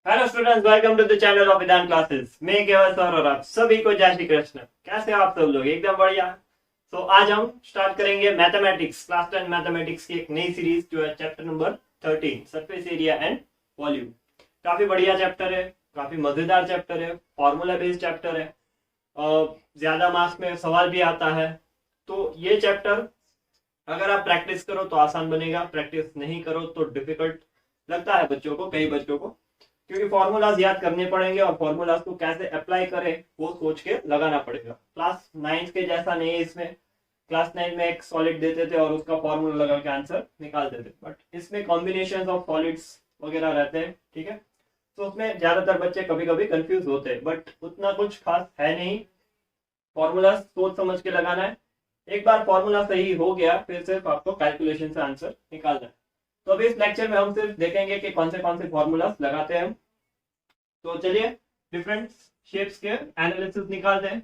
Hello students, welcome to the channel of Vidhan classes. मैं Keval sir और आप सभी को जय श्री कृष्ण। कैसे हो आप सब लोग? एकदम बढ़िया। तो आज हम स्टार्ट करेंगे मैथमेटिक्स, क्लास 10 मैथमेटिक्स की एक नई सीरीज जो है chapter number 13, surface area and volume. काफी बढ़िया चैप्टर है, काफी मजेदार चैप्टर है, फॉर्मूला बेस्ड चैप्टर है। ज्यादा मार्क्स में सवाल भी आता है। तो ये चैप्टर अगर आप प्रैक्टिस करो तो आसान बनेगा, प्रैक्टिस नहीं करो तो डिफिकल्ट लगता है बच्चों को, कई बच्चों को, क्योंकि फॉर्मूलाज याद करने पड़ेंगे और फॉर्मूलाज को कैसे अप्लाई करें वो सोच के लगाना पड़ेगा। क्लास 9 के जैसा नहीं है इसमें। क्लास 9 में एक सॉलिड देते थे और उसका फॉर्मूला लगा के आंसर निकाल देते, बट इसमें कॉम्बिनेशन ऑफ सॉलिड्स वगैरह रहते हैं, ठीक है। तो उसमें ज्यादातर बच्चे कभी कभी कंफ्यूज होते हैं, बट उतना कुछ खास है नहीं। फॉर्मूला सोच समझ के लगाना है। एक बार फॉर्मूला सही हो गया फिर सिर्फ आपको कैलकुलेशन से आंसर निकालना है। तो अभी इस लेक्चर में हम सिर्फ देखेंगे कि कौन से फॉर्मूलाज लगाते हैं हम। तो चलिए डिफरेंट शेप्स के एनालिसिस निकालते हैं।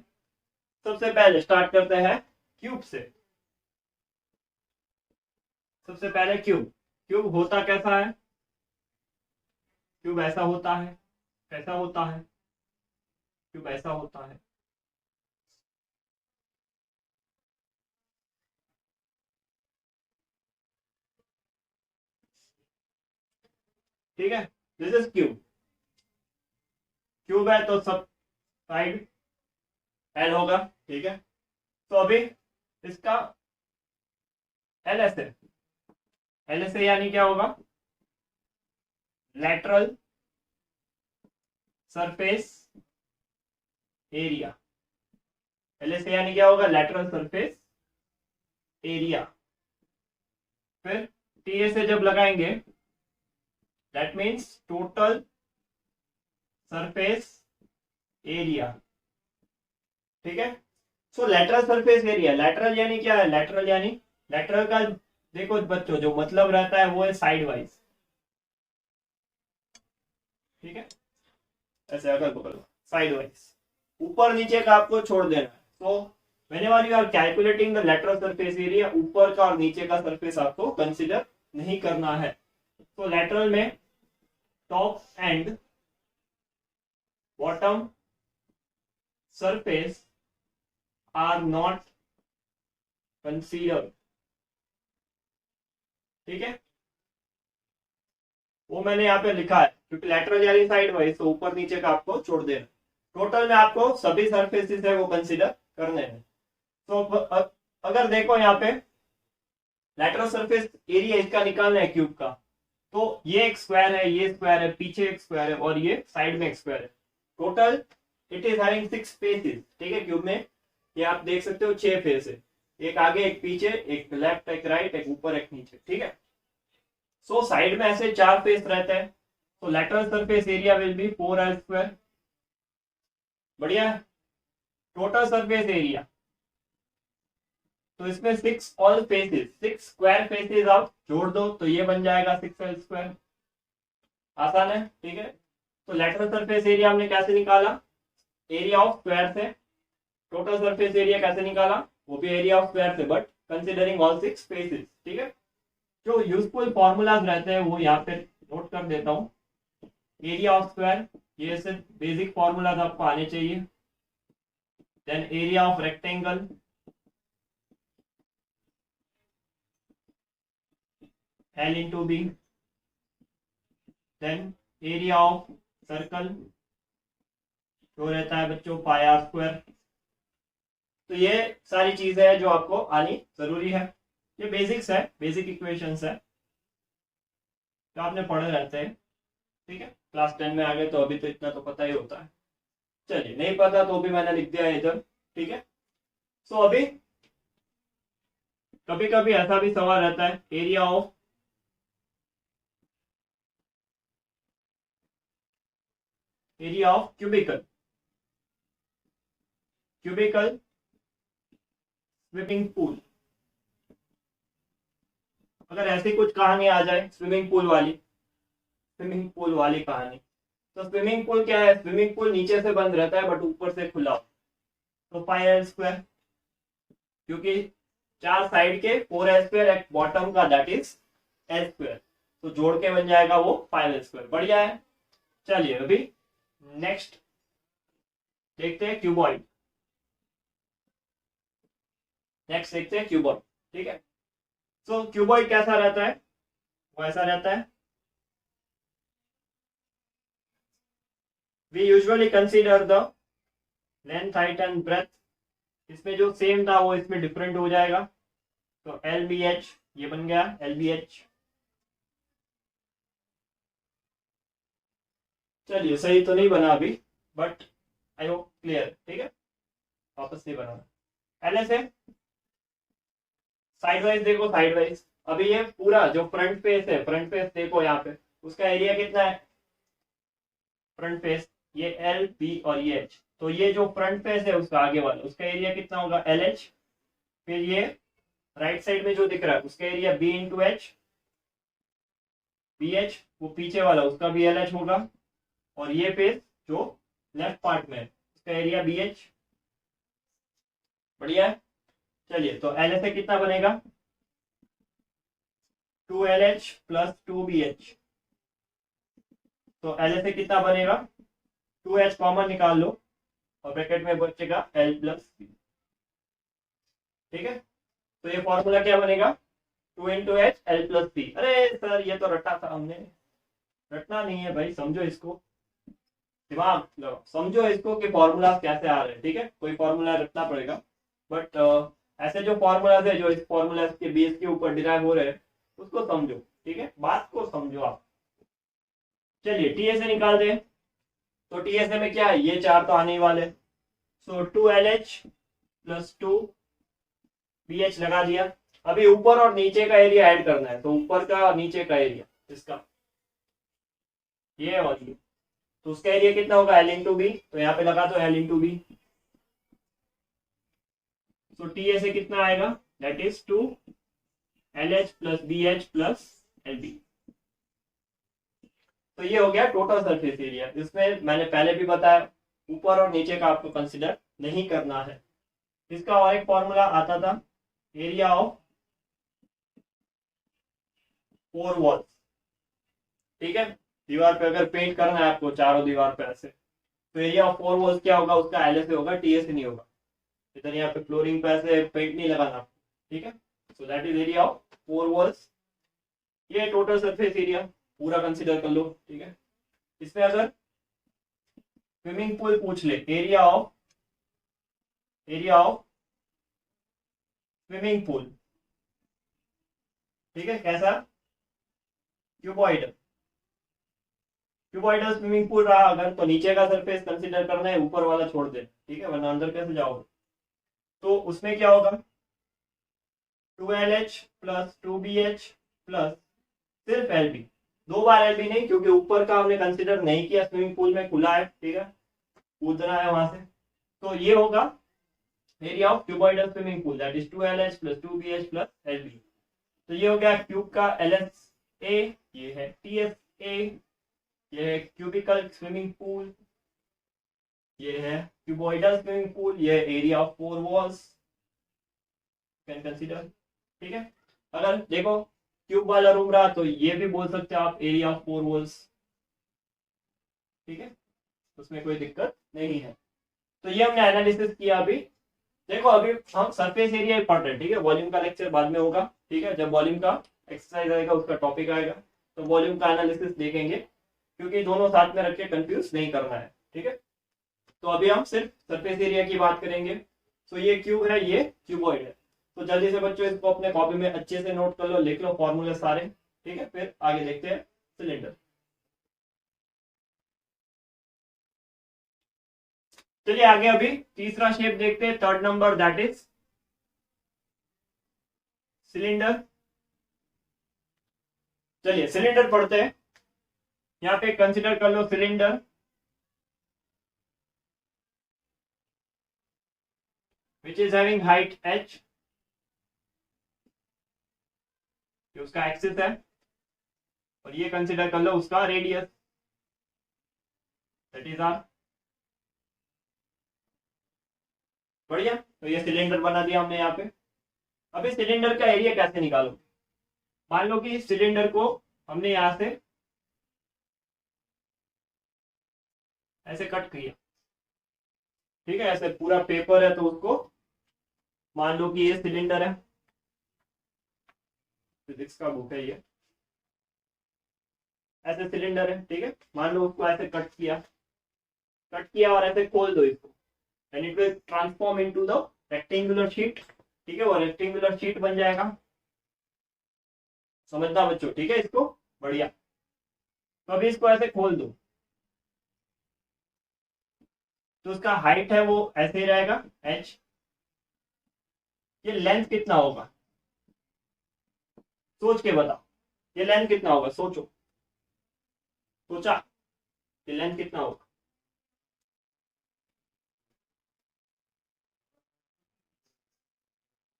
सबसे पहले स्टार्ट करते हैं क्यूब से। सबसे पहले क्यूब। क्यूब होता कैसा है? क्यूब ऐसा होता है, कैसा होता है? क्यूब ऐसा होता है। ठीक है, दिस इज क्यूब। क्यूब है तो सब साइड एल होगा, ठीक है। तो अभी इसका एल एस है। एल एस यानी क्या होगा? Lateral surface area. L S यानी क्या होगा? Lateral surface area. फिर टी ए से जब लगाएंगे that means total surface area, ठीक है। सो लेटरल सरफेस एरिया, लेटरल यानी क्या है? लेटरल यानी, लेटरल का देखो बच्चों जो मतलब रहता है वो है साइड वाइज, ठीक है। ऐसे अगर पकड़ लो साइड वाइज, ऊपर नीचे का आपको छोड़ देना है। तो whenever you are calculating the lateral surface area, ऊपर का और नीचे का सरफेस आपको कंसिडर नहीं करना है। तो लेटरल में top and bottom surface are not considered, ठीक है। वो मैंने यहाँ पे लिखा है क्योंकि लेटरल यानी साइड वाइज, तो ऊपर नीचे का आपको छोड़ देना। टोटल में आपको सभी सरफेसेस है वो कंसीडर करने हैं। तो अगर देखो यहाँ पे लेटरल सरफेस एरिया इसका निकालना है क्यूब का, तो ये एक स्क्वायर है, ये स्क्वायर है, पीछे एक स्क्वायर है और ये साइड में एक स्क्वायर है। Total it is having 6 faces, ठीक है। क्यूब में ये आप देख सकते हो 6 फेस है, एक आगे एक पीछे, एक लेफ्ट एक राइट, एक ऊपर एक नीचे, ठीक है। सो साइड में ऐसे 4 फेस रहते हैं। तो lateral surface area will be 4l square. बढ़िया है। टोटल सरफेस एरिया, तो इसमें 6 ऑल फेसेस, 6 स्क्वायर फेसेस आप जोड़ दो तो ये बन जाएगा 6l स्क्वायर। आसान है, ठीक है। तो लेटरल सरफेस एरिया हमने कैसे निकाला? एरिया ऑफ स्क्वायर से। टोटल सरफेस एरिया कैसे निकाला? वो भी एरिया ऑफ स्क्वायर से, बट कंसिडरिंग ऑल 6 फेसेस, ठीक है। जो यूजफुल फॉर्मूलाज रहते हैं वो यहाँ पे नोट कर देता हूँ। एरिया ऑफ स्क्वायर, ये सिर्फ बेसिक फॉर्मूलाज आपको आने चाहिए। Then area of rectangle, L into B, then area of circle जो रहता है बच्चों पाई आर स्क्वायर। तो ये सारी चीजें हैं जो आपको आनी जरूरी है। ये बेसिक्स है, बेसिक इक्वेशंस है जो आपने पढ़े रहते हैं, ठीक है। क्लास 10 में आ गए तो अभी तो इतना तो पता ही होता है। चलिए, नहीं पता तो भी मैंने लिख दिया इधर, ठीक है। सो अभी कभी कभी ऐसा भी सवाल रहता है, area of cubical, cubical swimming pool. अगर ऐसी कुछ कहानी आ जाए स्विमिंग पूल वाली, स्विमिंग पूल वाली कहानी, तो स्विमिंग पूल क्या है? स्विमिंग पूल नीचे से बंद रहता है बट ऊपर से खुला। तो 5l स्क्वायर, क्योंकि 4 साइड के 4l स्क्वायर, एक बॉटम का दैट इज l स्क्वायर, तो जोड़ के बन जाएगा वो 5l स्क्वायर। बढ़िया है। चलिए अभी नेक्स्ट देखते हैं क्यूबॉइड। नेक्स्ट देखते हैं क्यूबॉइड। ठीक है, तो क्यूबॉइड कैसा रहता है? वो ऐसा रहता है, we usually consider the length height and breadth, इसमें जो सेम था वो इसमें डिफरेंट हो जाएगा। तो एल बी एच ये बन गया एल बी एच। चलिए सही तो नहीं बना अभी, बट आई होप क्लियर। ठीक है, वापस नहीं बनाना। एल एस है साइड वाइज, देखो साइड वाइज। अभी ये पूरा जो फ्रंट फेस है, फ्रंट फेस देखो यहाँ पे, उसका एरिया कितना है? फ्रंट फेस ये एल बी और ये एच, तो ये जो फ्रंट फेस है उसका आगे वाला, उसका एरिया कितना होगा? L H. फिर ये राइट साइड में जो दिख रहा है उसका area B into H, B H. वो पीछे वाला उसका भी एल एच होगा। और ये फेस जो लेफ्ट पार्ट में है उसका एरिया बी एच। बढ़िया है। चलिए तो एल एच से कितना बनेगा? 2LH plus 2BH। तो एल एच से कितना बनेगा? 2H कॉमन निकाल लो और ब्रैकेट में बचेगा L प्लस C। ठीक है, तो ये फॉर्मूला क्या बनेगा? 2 इंटू एच एल प्लस सी। अरे सर ये तो रटा था हमने। रटना नहीं है भाई, समझो इसको, दिमाग लगाओ, समझो इसको कि फॉर्मूला कैसे आ रहे हैं। ठीक है, कोई फॉर्मूला रटना पड़ेगा, बट ऐसे जो फॉर्मूलाज है जो इस फॉर्मूला के बेस के ऊपर डिराइव हो रहे हैं उसको समझो। ठीक है, बात को समझो आप। चलिए टीएसए निकाल दें। तो टीएसए में क्या है? ये चार तो आने ही वाले। सो 2LH प्लस 2BH लगा दिया। अभी ऊपर और नीचे का एरिया ऐड करना है, तो ऊपर का और नीचे का एरिया इसका ये और ये, तो उसका एरिया कितना होगा? L into B. तो यहाँ पे लगा दो एल इंटू बी। तो टी ए से कितना आएगा? That is 2LH plus BH plus LB। तो ये हो गया टोटल सरफेस एरिया। इसमें मैंने पहले भी बताया ऊपर और नीचे का आपको कंसिडर नहीं करना है। इसका और एक फॉर्मूला आता था, एरिया ऑफ 4 वॉल्स। ठीक है, दीवार पे अगर पेंट करना है आपको चारों दीवार पे ऐसे, तो एरिया ऑफ 4 वॉल्स क्या होगा? उसका एल से होगा, टी से नहीं होगा। इधर यहाँ पे फ्लोरिंग पे ऐसे पेंट नहीं लगाना। ठीक है, so that is area of 4 walls. ये टोटल सरफेस एरिया पूरा कंसीडर कर लो। ठीक है, इसमें अगर स्विमिंग पूल पूछ ले, एरिया ऑफ स्विमिंग पूल। ठीक है, कैसा? क्यूबॉइड। क्यूबॉइडल स्विमिंग पूल रहा अगर, तो नीचे का सरफेस कंसीडर करना है, ऊपर वाला छोड़ दे। ठीक है, वरना अंदर कैसे जाओगे? तो उसमें क्या होगा? 2LH प्लस 2BH प्लस सिर्फ LB। 2 बार LB नहीं, क्योंकि ऊपर का हमने कंसीडर नहीं किया, स्विमिंग पूल में खुला है। ठीक है, कूदना है वहां से। तो ये होगा area of cuboidal swimming pool, that is 2LH plus 2BH plus LB। तो ये हो गया क्यूब का LSA, ये है TSA, ये है क्यूबिकल स्विमिंग पूल, ये है क्यूबॉइडल स्विमिंग पूल, ये है area of 4 walls can consider. ठीक है, अगर देखो क्यूब वाला रूम रहा तो ये भी बोल सकते हो आप एरिया ऑफ 4 वॉल्स। ठीक है, उसमें कोई दिक्कत नहीं है। तो ये हमने एनालिसिस किया। अभी देखो, अभी हम सरफेस एरिया ही पढ़ रहे हैं। ठीक है, वॉल्यूम का लेक्चर बाद में होगा। ठीक है, जब वॉल्यूम का एक्सरसाइज आएगा उसका टॉपिक आएगा तो वॉल्यूम का एनालिसिस देखेंगे, क्योंकि दोनों साथ में रख के कंफ्यूज नहीं करना है। ठीक है, तो अभी हम सिर्फ सरफेस एरिया की बात करेंगे। तो ये क्यूब है, ये क्यूबॉइड है। तो जल्दी से बच्चों इसको अपने कॉपी में अच्छे से नोट कर लो, लिख लो फॉर्मूले सारे। ठीक है, फिर आगे देखते हैं सिलेंडर। चलिए आगे अभी तीसरा शेप देखते हैं, third number, that is cylinder. चलिए सिलेंडर पढ़ते हैं। यहाँ पे कंसिडर कर लो cylinder which is having height h, जो उसका एक्सिस है, और ये कंसिडर कर लो उसका रेडियस, दैट इज आर। बढ़िया, तो ये सिलेंडर बना दिया हमने यहाँ पे। अभी सिलेंडर का एरिया कैसे निकालो? मान लो कि सिलेंडर को हमने यहां से ऐसे कट किया, ठीक है, ऐसे पूरा पेपर है तो उसको मान लो कि ये सिलेंडर है, फिजिक्स का बुक है ये, ऐसे सिलेंडर है, ठीक है, मान लो उसको ऐसे कट किया और ऐसे खोल दो इसको, and it will transform into the rectangular sheet, ठीक है, वो रेक्टेंगुलर शीट बन जाएगा, समझना बच्चों, ठीक है इसको, बढ़िया। तो अभी इसको ऐसे खोल दो, तो उसका हाइट है वो ऐसे ही रहेगा h, ये लेंथ कितना होगा सोच के बताओ, ये लेंथ कितना होगा, सोचो, सोचा, ये लेंथ कितना होगा,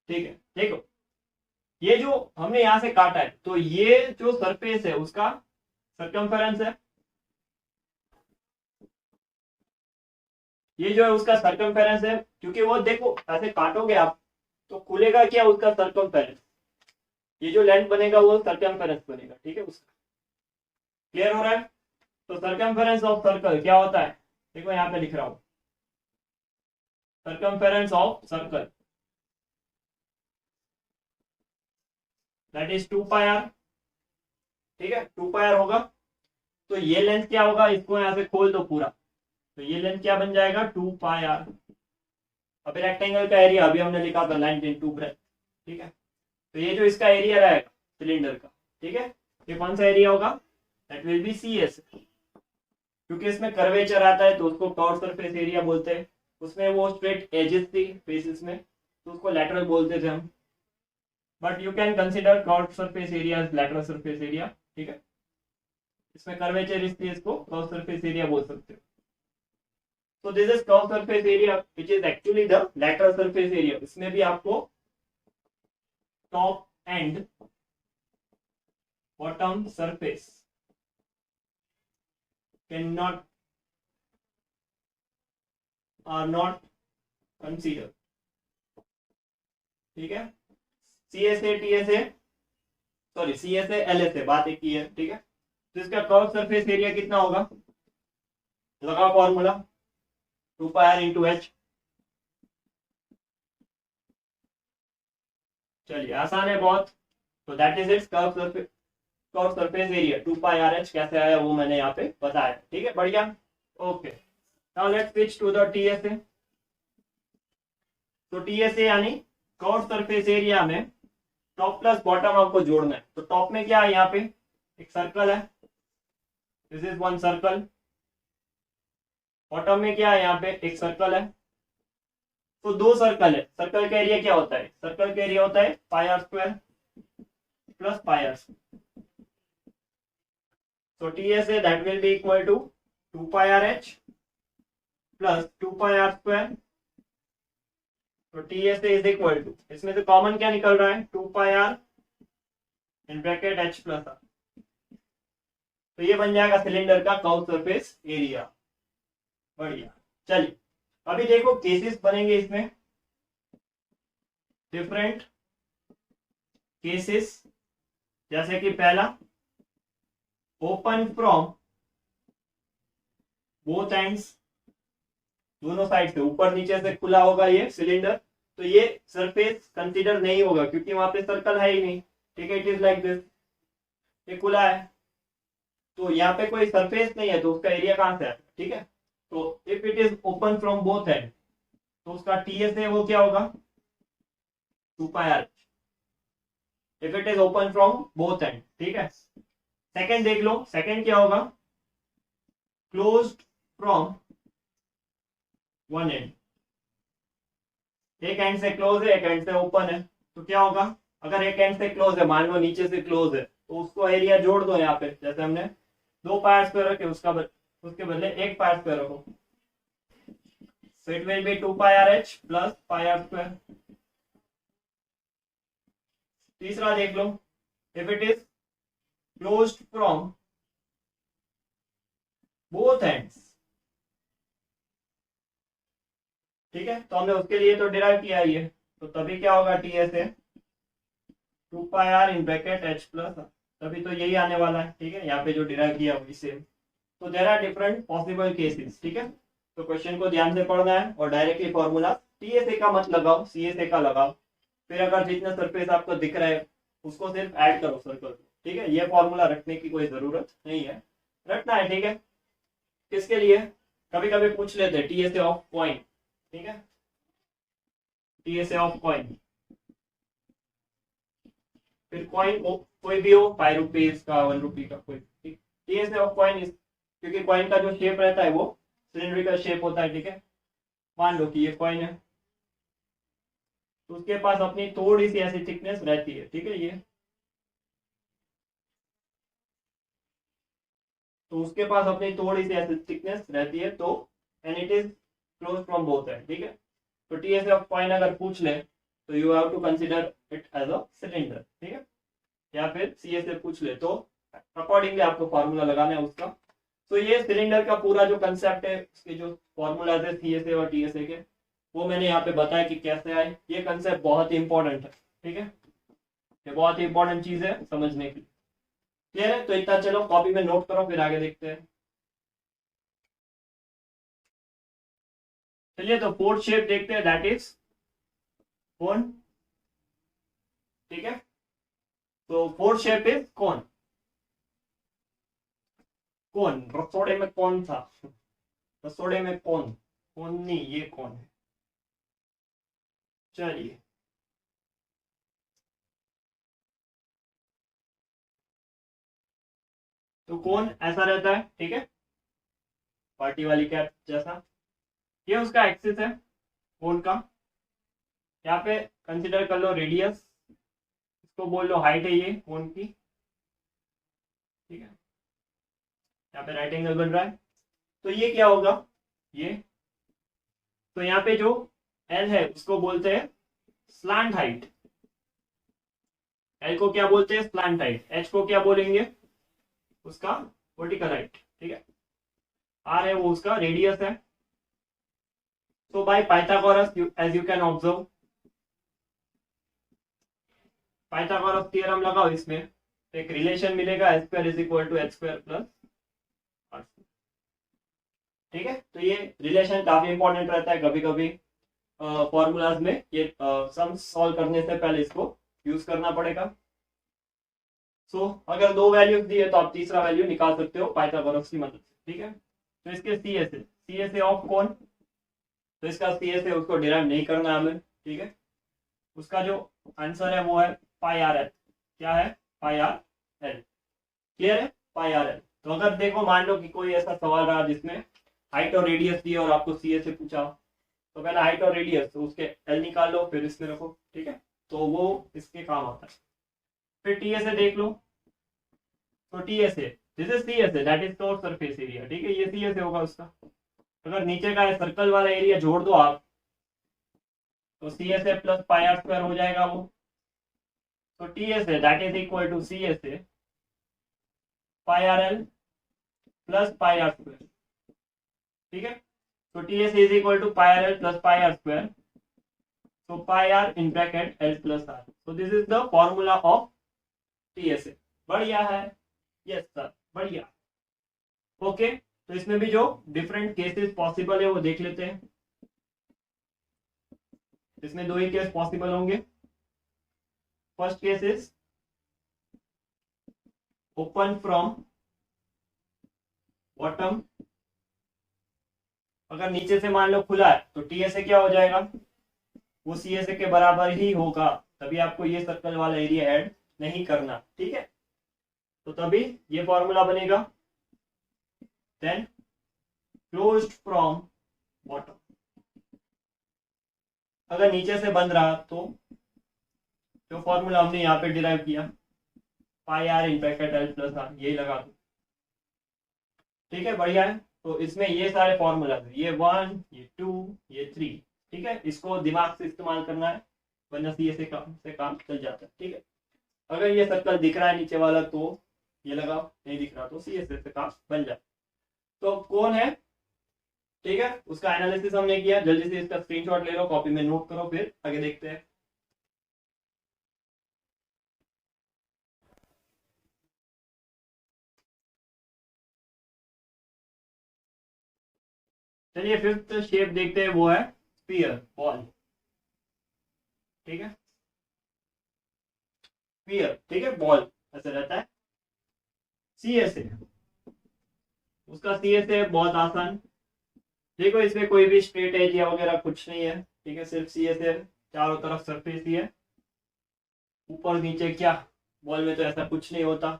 ठीक है, देखो ये जो हमने यहां से काटा है, तो ये जो सरफेस है उसका सर्कमफेरेंस है, ये जो है उसका सर्कमफेरेंस है, क्योंकि वो देखो ऐसे काटोगे आप तो खुलेगा क्या, उसका सर्कमफेरेंस, ये जो लेंथ बनेगा वो सर्कमफेरेंस बनेगा, ठीक है उसका, क्लियर हो रहा है। तो सर्कमफेरेंस ऑफ सर्कल क्या होता है, देखो यहाँ पे लिख रहा हूं, circumference of circle that is 2πr, ठीक है, 2πr होगा, तो ये लेंथ क्या होगा, इसको यहाँ से खोल दो पूरा, तो ये लेंथ क्या बन जाएगा 2πr। अब रेक्टेंगल का एरिया अभी हमने लिखा था लेंथ इनटू ब्रेथ, ठीक है, तो ये जो इसका एरिया रहेगा सिलेंडर का, ठीक है, ये कौन सा एरिया होगा, दैट विल बी CS, क्योंकि इसमें कर्वेचर आता है तो उसको कर्व सरफेस एरिया बोलते हैं, उसमें वो स्ट्रेट एजेस थी फेसेस में तो उसको लैटरल बोलते थे हम, but you can consider curve surface area as lateral surface area, ठीक है, इसमें कर्वेचर इसलिए इसको कर्व सरफेस एरिया बोल सकते हो। So this is curved surface area which is actually the lateral surface area, इसमें भी आपको top and bottom surface cannot are not considered, ठीक है, CSA TSA sorry CSA LSA बात एक ही है, ठीक है, तो इसका कर्व सरफेस एरिया कितना होगा, लगा फॉर्मूला 2πr into h, चलिए आसान है बहुत, तो that is it's curve surface area 2πrh, कैसे आया वो मैंने यहाँ पे बताया, ठीक है, बढ़िया, okay. Now let's switch to the TSA, तो TSA यानी कर्व सरफेस एरिया में टॉप प्लस बॉटम आपको जोड़ना है, तो टॉप में क्या है, यहाँ पे एक सर्कल है, this is one circle, bottom में क्या है, यहाँ पे एक सर्कल है, तो दो सर्कल है, सर्कल का एरिया क्या होता है, सर्कल का एरिया होता है πr² plus πr, so TSA that will be equal to 2πrh plus 2πr², तो TSA is equal to, इसमें से कॉमन क्या निकल रहा है 2πr in bracket h plus r, तो ये बन जाएगा सिलेंडर का कर्व सरफेस एरिया, बढ़िया। चलिए अभी देखो केसेस बनेंगे इसमें, डिफरेंट केसेस, जैसे कि पहला ओपन फ्रॉम बोथ एंड्स, दोनों साइड से ऊपर नीचे से खुला होगा ये सिलेंडर, तो ये सरफेस कंसीडर नहीं होगा क्योंकि वहां पे सर्कल है ही नहीं, ठीक है, इट इज लाइक दिस, ये खुला है तो यहाँ पे कोई सरफेस नहीं है तो उसका एरिया कहां से है, ठीक है, तो if it is open from both and तो उसका TSA वो क्या होगा 2πr, if it is open from both and, ठीक है। सेकंड देख लो, सेकंड क्या होगा, क्लोज्ड फ्रॉम वन एंड, एक एंड से क्लोज है एक एंड से ओपन है, तो क्या होगा, अगर एक एंड से क्लोज है, मान लो नीचे से क्लोज है, तो उसको एरिया जोड़ दो यहाँ पे, जैसे हमने दो पार्ट्स पे रखे उसके बदले एक पार्ट पे रखो, so it will be 2πrh plus πr²। तीसरा देख लो, if it is closed from both ends, ठीक है, तो हमने उसके लिए तो डिराइव किया ही है, तो तभी क्या होगा TSA 2πr in bracket h plus, तभी तो यही आने वाला है, ठीक है, यहाँ पे जो डिराइव किया वही सेम, तो there are different possible cases, ठीक है। तो क्वेश्चन को ध्यान से पढ़ना है और डायरेक्टली फॉर्मूला टीएसए का मत लगाओ, सीएसए का लगाओ। फिर अगर जितना सरफेस आपको दिख रहा है उसको सिर्फ ऐड करो सर्कल, ठीक है। ये फॉर्मूला रखने की कोई जरूरत नहीं है, रखना है, ठीक है। किसके लिए, कभी कभी पूछ लेते हैं टीएसए ऑफ कॉइन, ठीक है, टीएसए ऑफ कॉइन। फिर कॉइन कोई भी हो, 5 रुपीज का, 1 रुपी का, कोई, ठीक। टीएसए ऑफ कॉइन, क्योंकि कॉइन का जो शेप रहता है वो सिलेंड्रिकल शेप होता है, ठीक है। मान लो कि ये कॉइन है, तो उसके पास अपनी थोड़ी सी ऐसी थिकनेस रहती है, ठीक है। ये तो उसके पास अपनी थोड़ी सी ऐसी थिकनेस रहती है, तो and it is close from both and, ठीक है। तो टीएसए ऑफ कॉइन अगर पूछ ले तो you have to consider it as a cylinder, ठीक है। या फिर सीएसए पूछ ले तो अकॉर्डिंगली आपको फार्मूला लगाना है उसका। तो ये सिलेंडर का पूरा जो कंसेप्ट है, उसके जो फॉर्मूलाज है सीएसए और टीएसए के, वो मैंने यहाँ पे बताया कि कैसे आए। ये कंसेप्ट बहुत ही इंपॉर्टेंट है, ठीक है। ये बहुत ही इंपॉर्टेंट चीज है समझने की, क्लियर है। तो इतना चलो कॉपी में नोट करो, फिर आगे देखते हैं। चलिए तो फोर्थ शेप देखते हैं, दैट इज कोन, ठीक है। तो फोर्थ शेप इज कोन। कौन रसोड़े में कौन था, रसोड़े में कौन, कौन नहीं, ये कौन है। चलिए तो कौन ऐसा रहता है, ठीक है, पार्टी वाली कैप जैसा। ये उसका एक्सिस है कौन का। यहाँ पे कंसिडर कर लो रेडियस, इसको बोल लो हाइट है ये कौन की, ठीक है। यहाँ पे राइट एंगल बन रहा है, तो ये क्या होगा, ये, तो यहाँ पे जो एल है उसको बोलते हैं स्लैंट हाइट। एल को क्या बोलते हैं, स्लैंट हाइट। एच को क्या बोलेंगे, उसका वर्टिकल हाइट, ठीक है। आर है वो उसका रेडियस है। So by Pythagoras, as you can observe, Pythagoras theorem लगाओ, इसमें एक रिलेशन मिलेगा, H square is equal to H square plus R, ठीक है। तो ये रिलेशन काफी इंपॉर्टेंट रहता है, कभी कभी फॉर्मूलाज में ये सम सॉल्व करने से पहले इसको यूज करना पड़ेगा। सो अगर दो वैल्यूज दी है तो आप तीसरा वैल्यू निकाल सकते हो पाइथागोरस की मदद से, ठीक है। तो इसके सी एस ए ऑफ कौन, तो इसका सी एस ए उसको डिराइव नहीं करना हमें, ठीक है। उसका जो आंसर है वो है पाई आर एल। क्या है, पाई आर एल, क्लियर है, पाई आर एल। तो अगर देखो मान लो कि कोई ऐसा सवाल रहा जिसमें हाइट और रेडियस दी और आपको सी एस ए पूछा, तो पहले हाइट और रेडियस, तो उसके एल निकाल लो, फिर इसमें रखो, ठीक है। तो वो इसके काम आता है। फिर टी एस ए देख लो, तो T S A, this is C S A, that is total surface area, ठीक है। ये सी एस ए होगा उसका। अगर नीचे का सर्कल वाला एरिया जोड़ दो आप, तो C S A plus pi are square हो जाएगा वो। तो T S A that is equal to C S A pi R L plus pi are square, ठीक है। तो T S is equal to pi R L plus pi are square, so pi r in bracket l plus r, so this is the formula of TSA। बढ़िया है, yes sir, बढ़िया, okay. तो इसमें भी जो डिफरेंट केसेस पॉसिबल है वो देख लेते हैं। इसमें दो ही केस पॉसिबल होंगे। First case is open from bottom, अगर नीचे से मान लो खुला है तो टीएसए क्या हो जाएगा, वो सीएसए के बराबर ही होगा, तभी आपको ये सर्कल वाला एरिया ऐड नहीं करना, ठीक है। तो तभी ये फॉर्मूला बनेगा, देन क्लोज्ड फ्रॉम बॉटम, अगर नीचे से बंद रहा तो जो फॉर्मूला हमने यहाँ पे डिराइव किया, pi r in bracket l plus r, यही लगा दो, ठीक है, बढ़िया है। तो इसमें ये सारे फॉर्मूला है, ये 1, ये 2, ये 3, ठीक है। इसको दिमाग से इस्तेमाल करना है, वरना सी से काम चल जाता है, ठीक है। अगर ये सर्कल दिख रहा है नीचे वाला तो ये लगाओ, नहीं दिख रहा तो सी से काम बन जाए। तो कौन है, ठीक है, उसका एनालिसिस हमने किया। जल्दी से इसका स्क्रीनशॉट ले लो, कॉपी में नोट करो, फिर आगे देखते हैं। चलिए फिफ्थ शेप देखते हैं, वो है स्फीयर, बॉल। ठीक है, स्फीयर, ठीक है, बॉल ऐसे रहता है। सी एस ए, उसका सी एस ए बहुत आसान। देखो इसमें कोई भी स्ट्रेट एज या वगैरह कुछ नहीं है, ठीक है, सिर्फ सी एस ए, चारों तरफ सरफेस ही है, ऊपर नीचे क्या, बॉल में तो ऐसा कुछ नहीं होता।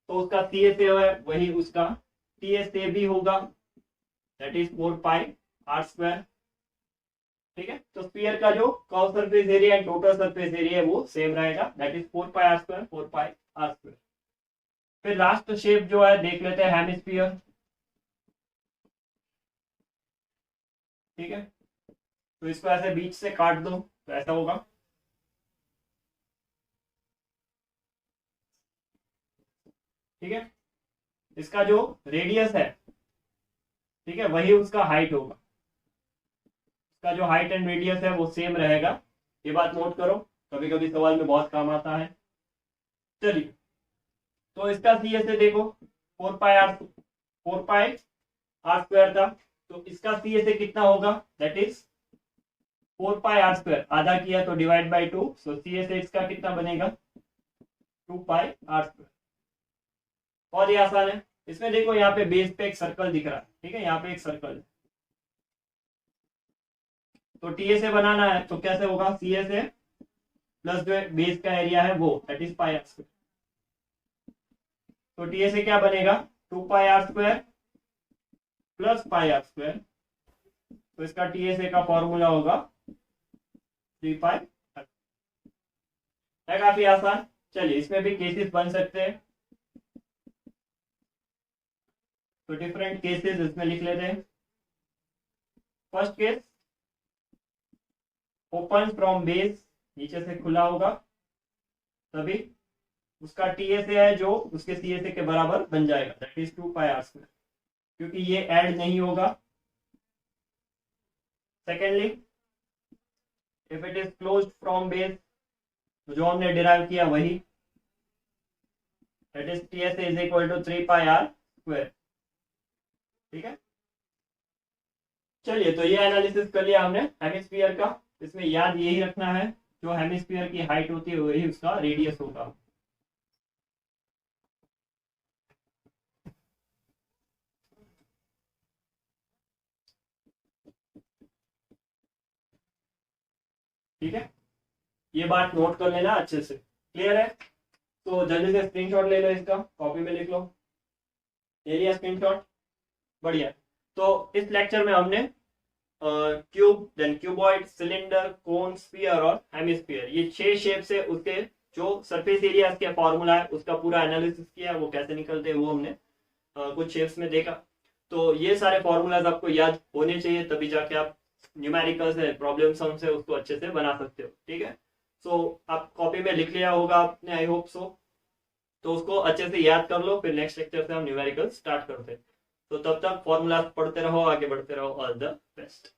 तो उसका सी एस ए है वही उसका टी एस ए भी होगा, that is 4 pi are square. ठीक है, तो स्फीयर का जो curve surface area and total surface area है वो सेम रहेगा, that is 4 pi are square, 4 pi are square. फिर लास्ट शेप जो है देख लेते हैं, हेमिस्फीयर। ठीक है, तो इसको ऐसे बीच से काट दो तो ऐसा होगा। ठीक है, इसका जो रेडियस है, ठीक है, वही उसका हाइट होगा, इसका जो हाइट एंड रेडियस है वो सेम रहेगा। ये बात नोट करो, कभी कभी सवाल में बहुत काम आता है। चलिए, तो इसका सी एस ए देखो 4 pi R, 4 pi are square था, तो इसका सी एस ए कितना होगा, that is 4 pi are square, आधा किया तो divide by 2, so C S A इसका कितना बनेगा, 2 पाई आर स्क्वायर। बहुत ही आसान है। इसमें देखो यहाँ पे बेस पे एक सर्कल दिख रहा है, ठीक है, यहाँ पे एक सर्कल है, तो टी एस ए बनाना है तो कैसे होगा, सी एस ए प्लस जो बेस का एरिया है वो, that is pi are square. तो टी एस ए क्या बनेगा, 2 pi are square plus pi are square, तो इसका टी एस ए का फॉर्मूला होगा 3 पाई। है काफी आसान। चलिए, इसमें भी केसेस बन सकते हैं, तो डिफरेंट केसेस इसमें लिख लेते हैं। First case, open from base, नीचे से खुला होगा, तभी उसका टी एस ए है जो उसके सी एस ए के बराबर बन जाएगा, that is 2 pi are square, क्योंकि ये ऐड नहीं होगा। Secondly, if it is closed from base, तो जो हमने डिराइव किया वही, that is T S A is equal to 3 pi are square. ठीक है, चलिए, तो ये एनालिसिस कर लिया हमने हेमिस्फीयर का। इसमें याद यही रखना है, जो हेमिस्फीयर की हाइट होती है वही उसका रेडियस होगा। ठीक है, ये बात नोट कर लेना अच्छे से, क्लियर है। तो जल्दी से स्क्रीनशॉट ले लो, इसका कॉपी में लिख लो, ले लिया स्क्रीनशॉट, बढ़िया। तो इस लेक्चर में हमने क्यूब, देन क्यूबॉइड, सिलेंडर, कोन, स्फीयर और हेमिस्फीयर, ये 6 शेप से उसके जो सरफेस एरिया के फॉर्मूला है उसका पूरा एनालिसिस किया, वो कैसे निकलते हैं वो हमने कुछ शेप्स में देखा। तो ये सारे फॉर्मूलाज आपको याद होने चाहिए, तभी जाके आप न्यूमेरिकल्स है, प्रॉब्लम सम्स है, उसको अच्छे से बना सकते हो। ठीक है, सो आप कॉपी में लिख लिया होगा आपने, आई होप सो, तो उसको अच्छे से याद कर लो, फिर नेक्स्ट लेक्चर से हम न्यूमेरिकल स्टार्ट करते हैं। तो तब तक फॉर्मूला पढ़ते रहो, आगे बढ़ते रहो। All the best.